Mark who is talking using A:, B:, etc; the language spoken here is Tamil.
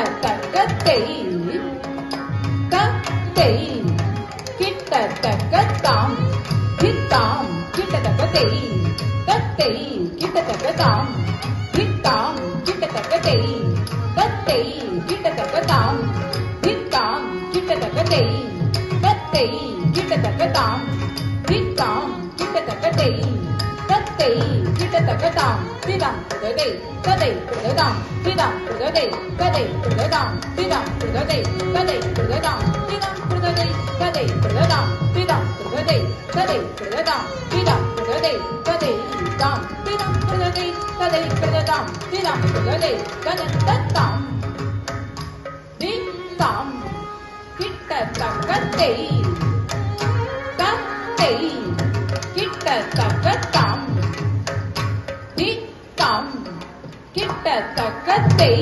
A: கிட்டத்தக்கத்தை கத்தை கிட்டத்தக்கத்தாம் கித்தாம் கிட்டத்தக்கத்தை கத்தை கிட்டத்தக்கத்தாம் கித்தாம் கிட்டத்தக்கத்தை கத்தை கிட்டத்தக்கத்தாம் கித்தாம் கிட்டத்தக்கத்தை கத்தை கிட்டத்தக்கத்தாம் கித்தாம் கிட்டத்தக்கத்தை கத்தை கிட்டத்தக்கத்தாம் திதம் புததை கதை புததாம் திதம் புததை கதை புததாம் திதம் புததை கதை புததாம் திதம் புததை கதை புததாம் திதம் புததை கதை புததாம் திதம் புததை கதை தாம் திதம் புததை கதை புததாம் திதம் புததை கதத்தாம் திதாம் கிட்டத்தக்கத்தை கத்தை கிட்டத்தக்கத்தாம் திதாம் கிட்டத்தக்கத்தை